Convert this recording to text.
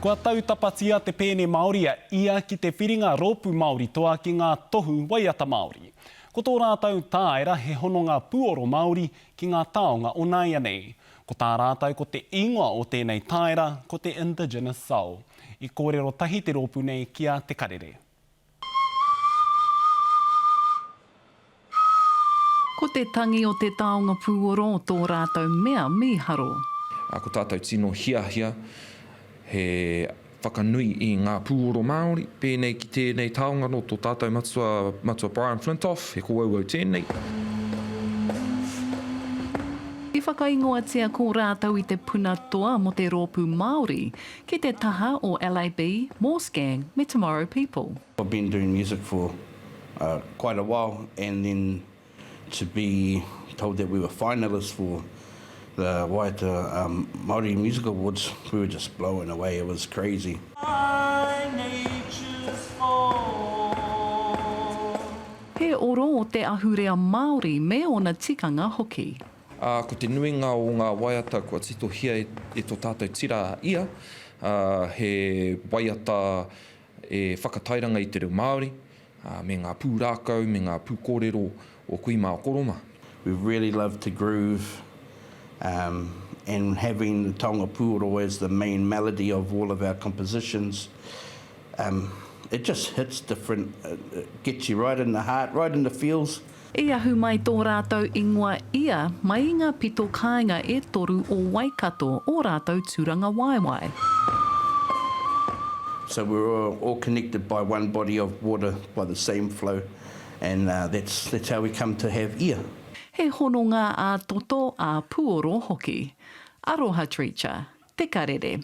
Kua tautapatia te pēne Māori ia ki te whiringa rōpū Māori toa ki ngā tohu waiata Māori. Ko tō rātau tāera he hono ngā puoro Māori ki ngā taonga o Naia nei. Ko tā rātau ko te ingoa o tēnei tāera ko te Indigenous Soul. I kōrero tahi te rōpū nei kia te karere. Ko te tangi o te taonga puoro o tō rātau mea mīharo. Ko tātou tino hia, he whakanui i ngā puoro Māori, pēnei ki tēnei taonga no tō tātou matua Brian Flintoff, he ko au tēnei. I whakaingoatia ko rātau i te puna toa mo te rōpū Māori, ki te taha o LAB, Morse Gang, me Tomorrow People. I've been doing music for quite a while, and then to be told that we were finalists for the Waiata Māori Music Awards, we were just blown away. It was crazy. He oro o te ahurea Māori me ona tikanga hoki. Ko te nuinga o ngā waiata kua tito hia e tō tātou tira ia, he waiata e whakatairanga i te reo Māori, me ngā pū rākau, me ngā pū kōrero o kui mā koroma. We really love to groove, and having the taonga puoro as the main melody of all of our compositions, it just hits different, it gets you right in the heart, right in the feels. E ahu mai tō rātau ingoa ia, mai i ngā pito kāinga e toru o Waikato o rātau tūranga waiwai. So we're all connected by one body of water, by the same flow, and that's how we come to have ia. He hononga a toto a puoro hoki. Aroha Treacher, te karere.